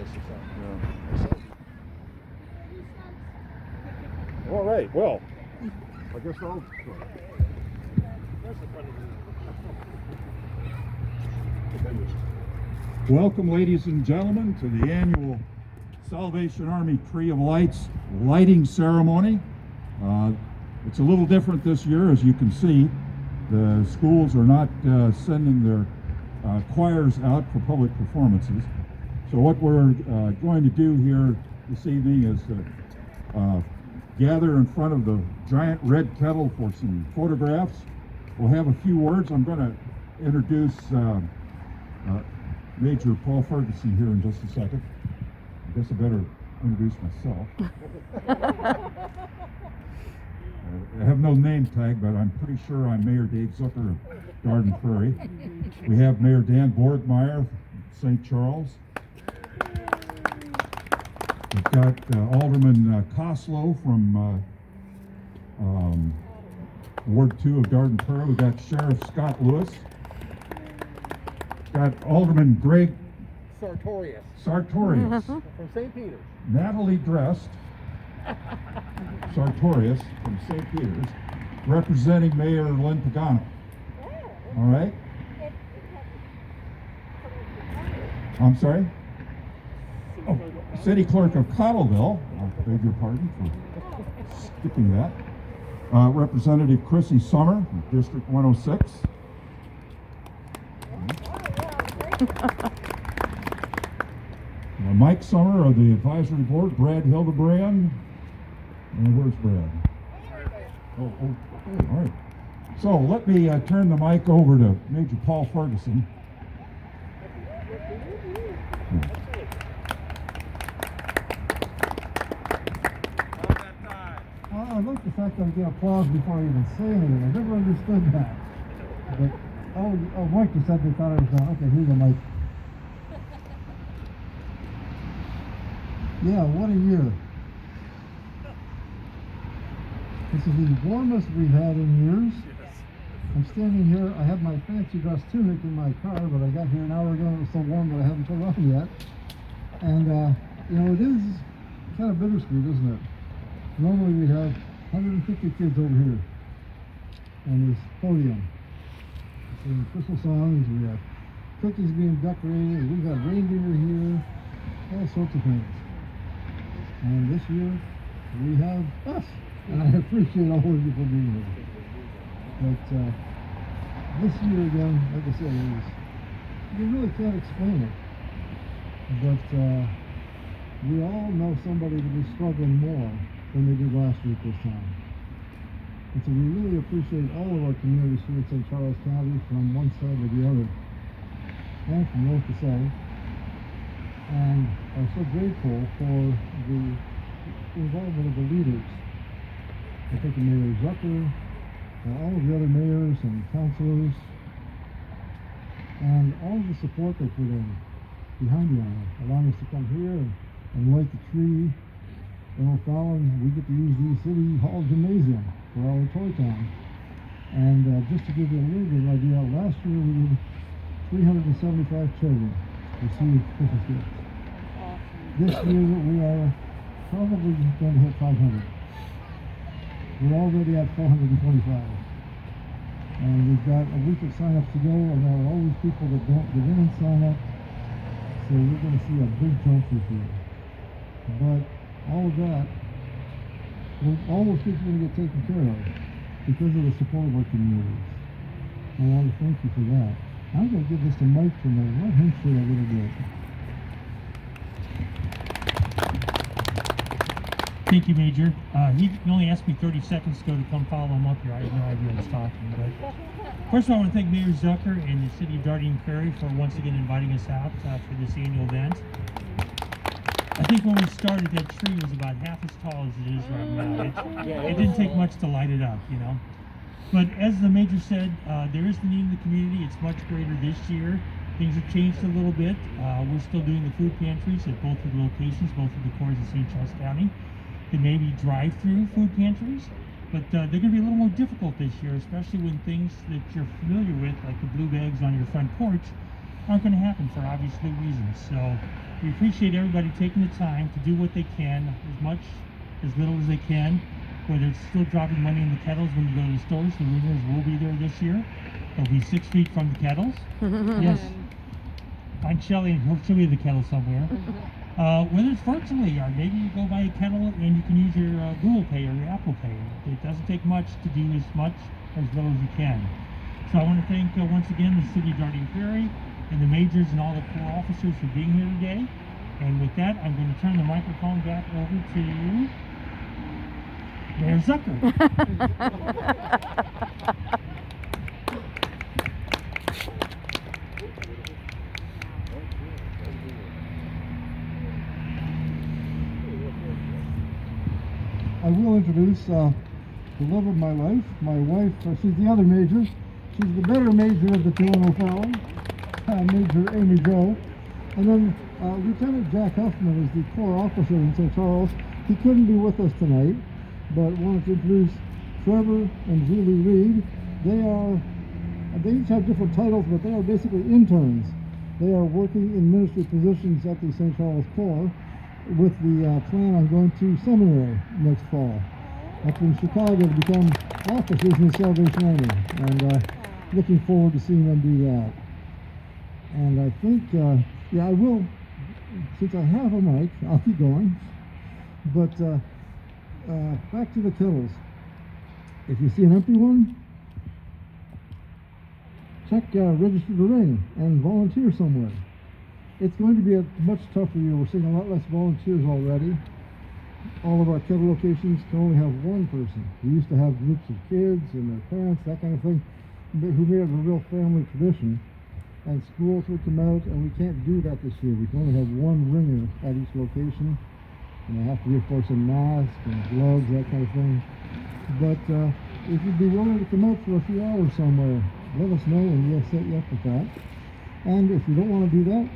this or something. Yeah. All right, well, I guess I'll... Welcome, ladies and gentlemen, to the annual Salvation Army Tree of Lights lighting ceremony. It's a little different this year, as you can see. The schools are not sending their choirs out for public performances. So what we're going to do here this evening is to gather in front of the giant red kettle for some photographs. We'll have a few words. I'm going to introduce Major Paul Ferguson here in just a second. I guess I better introduce myself. I have no name tag, but I'm pretty sure I'm Mayor Dave Zucker of Garden Prairie. We have Mayor Dan Borgmeyer of St. Charles. We've got Alderman Koslow from Ward 2 of Garden Prairie. We've got Sheriff Scott Lewis. Got Alderman Greg Sartorius From St. Peter's. Natalie Drest Sartorius from St. Peter's, representing Mayor Lynn Pagano. All right? I'm sorry? Oh, City Clerk of Cottleville. I beg your pardon for skipping that. Representative Chrissy Summer from District 106. Mike Summer of the Advisory Board, Brad Hildebrand. And where's Brad? Oh, all right. So let me turn the mic over to Major Paul Ferguson. I like the fact that I get applause before I even say anything. I never understood that. But Mike just said they thought I was going, okay, here's the mic. Yeah, what a year. This is the warmest we've had in years. I'm standing here, I have my fancy dress tunic in my car, but I got here an hour ago and it was so warm that I haven't put it on yet. And, you know, it is kind of bittersweet, isn't it? Normally we have 150 kids over here on this podium. Singing Christmas songs, we have cookies being decorated, we've got reindeer here, all sorts of things. And this year, we have us. And I appreciate all of you for being here. But this year again, like I said, you really can't explain it. But we all know somebody that is struggling more than they did last week this time. And so we really appreciate all of our communities here in St. Charles County, from one side to the other, and from north to south. And are so grateful for the involvement of the leaders. I think of Mayor Zucker, all of the other mayors and councilors, and all of the support they put in behind the honor, allowing us to come here and light the tree. In O'Fallon, we get to use the City Hall Gymnasium for our toy town. And just to give you a little bit of an idea, last year we did 375 children receive Christmas gifts. This year we are probably going to hit 500. We're already at 425. And we've got a week of sign-ups to go, and there are always people that don't get in and sign up. So we're going to see a big jump this year. But all of that, all those kids are going to get taken care of because of the support of our communities. I want to thank you for that. I'm going to give this to Mike for a minute. Let him share a little bit. Thank you, Major. He only asked me 30 seconds ago to come follow him up here. I had no idea I was talking. But first of all, I want to thank Mayor Zucker and the City of Garden Prairie for once again inviting us out for this annual event. I think when we started, that tree was about half as tall as it is right now. It didn't take much to light it up, you know. But as the Major said, there is the need in the community. It's much greater this year. Things have changed a little bit. We're still doing the food pantries at both of the locations, both of the cores of St. Charles County. And maybe drive-through food pantries, but they're going to be a little more difficult this year, especially when things that you're familiar with, like the blue bags on your front porch, aren't going to happen for obviously reasons. So we appreciate everybody taking the time to do what they can, as much, as little as they can. Whether it's still dropping money in the kettles when you go to the stores, the ringers will be there this year. They'll be 6 feet from the kettles. Yes. Find Shelly and he'll show you the kettle somewhere. Whether it's virtually or maybe you go buy a kettle and you can use your Google Pay or your Apple Pay. It doesn't take much to do as much or as little as you can. So I want to thank once again the City of Darting Prairie and the majors and all the Corps officers for being here today. And with that, I'm going to turn the microphone back over to Mayor Zucker. I will introduce the love of my life. My wife, she's the other major. She's the better major of the two in O'Fallon, Major Amy Jo. And then Lieutenant Jack Huffman is the Corps officer in St. Charles. He couldn't be with us tonight, but wanted to introduce Trevor and Julie Reed. They each have different titles, but they are basically interns. They are working in ministry positions at the St. Charles Corps, with the plan on going to seminary next fall up in Chicago to become officers in the Salvation Army, and looking forward to seeing them do that. And I think, yeah, I will, since I have a mic, I'll keep going, but back to the kettles. If you see an empty one, check register to ring and volunteer somewhere. It's going to be a much tougher year. We're seeing a lot less volunteers already. All of our kettle locations can only have one person. We used to have groups of kids and their parents, that kind of thing, who made it a real family tradition. And schools would come out, and we can't do that this year. We can only have one ringer at each location. And they have to be, of course, in masks and gloves, that kind of thing. But if you'd be willing to come out for a few hours somewhere, let us know and we'll set you up with that. And if you don't want to do that,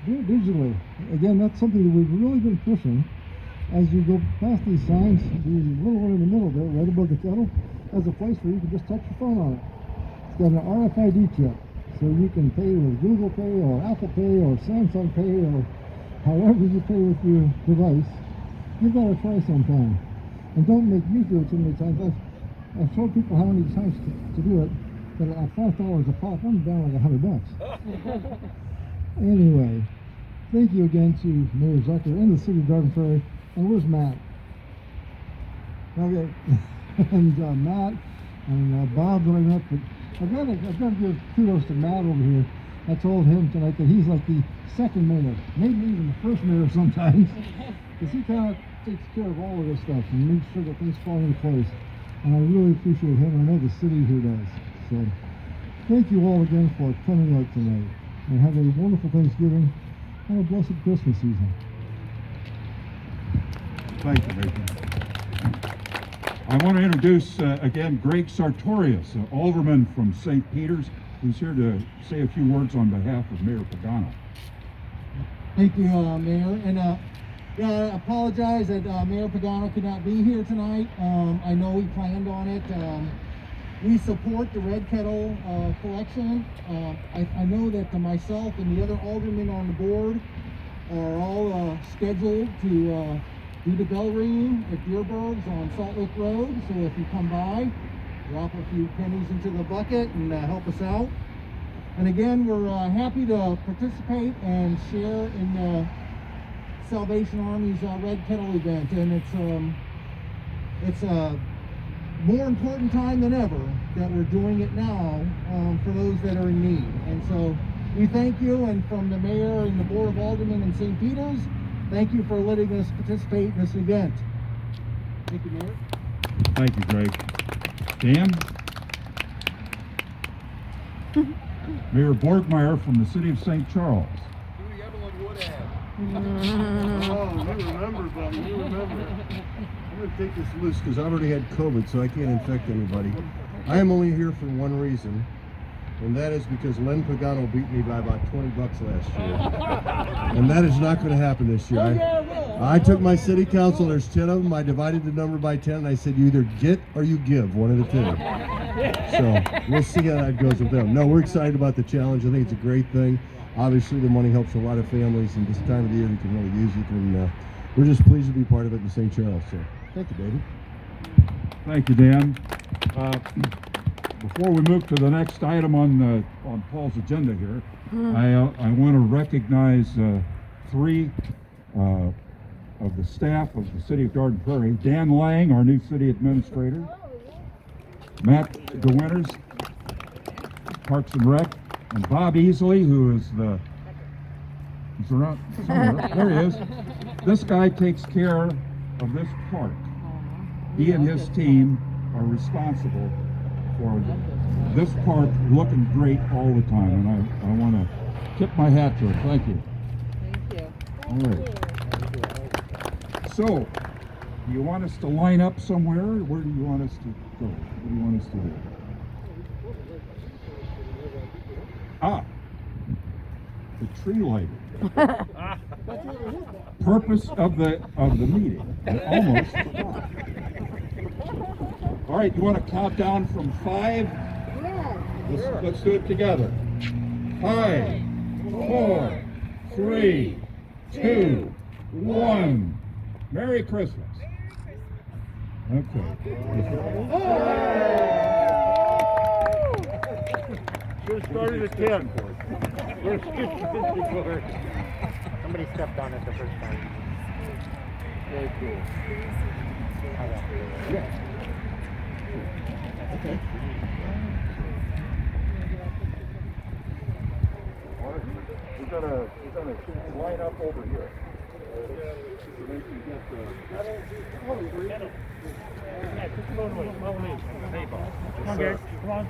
do it digitally. Again, that's something that we've really been pushing. As you go past these signs, the little one in the middle there, right above the kettle, has a place where you can just touch your phone on it. It's got an RFID chip, so you can pay with Google Pay or Apple Pay or Samsung Pay or however you pay with your device. Give that a try sometime. And don't make me do it too many times. I've told people how many times to do it, but at $5 a pop, I'm down like $100. Anyway, thank you again to Mayor Zucker and the City of Darting Prairie. And where's Matt? Okay, and Matt and Bob that I met, but I've got to give kudos to Matt over here. I told him tonight that he's like the second mayor, maybe even the first mayor sometimes, because he kind of takes care of all of this stuff and makes sure that things fall into place. And I really appreciate him. I know the city here does. So thank you all again for coming out tonight. And have a wonderful Thanksgiving and a blessed Christmas season. Thank you, Major. I want to introduce again Greg Sartorius, alderman from St. Peter's, who's here to say a few words on behalf of Mayor Pagano. Thank you, Mayor. And yeah, I apologize that Mayor Pagano could not be here tonight. I know we planned on it. We support the Red Kettle collection. I know that myself and the other aldermen on the board are all scheduled to do the bell ringing at Deerberg's on Salt Lake Road. So if you come by, drop a few pennies into the bucket and help us out. And again, we're happy to participate and share in the Salvation Army's Red Kettle event. And it's a more important time than ever that we're doing it now for those that are in need. And so we thank you, and from the mayor and the board of aldermen in St. Peter's, thank you for letting us participate in this event. Thank you, Mayor. Thank you, Greg. Dan? Mayor Borgmeyer from the city of St. Charles. Who Evelyn would have. Oh, you remember, buddy, you remember. I'm going to take this loose because I've already had COVID, so I can't infect anybody. I am only here for one reason, and that is because Len Pagano beat me by about $20 last year. And that is not going to happen this year. I took my city council, there's 10 of them, I divided the number by 10, and I said, you either get or you give, one of the two. So we'll see how that goes with them. No, we're excited about the challenge. I think it's a great thing. Obviously, the money helps a lot of families, and this time of the year we can really use it. And we're just pleased to be part of it in St. Charles. So thank you, David. Thank you, Dan. Before we move to the next item on Paul's agenda here, I want to recognize three of the staff of the City of Garden Prairie. Dan Lang, our new city administrator. Matt DeWinters, Parks and Rec, and Bob Easley, who is he's around somewhere. There he is. This guy takes care of this park. He and his team are responsible for this park looking great all the time, and I want to tip my hat to him. Thank you. Thank you. All right. So, do you want us to line up somewhere, or where do you want us to go? What do you want us to do? The tree lighting. Purpose of the meeting. I almost forgot. All right, you want to count down from 5? Let's do it together. 5, 4, 3, 2, 1. Merry Christmas. Okay. Should have started at 10. Somebody stepped on it the first time. Very cool. Yeah. Okay. All right. We're gonna line up over here. Come on, guys. Come on.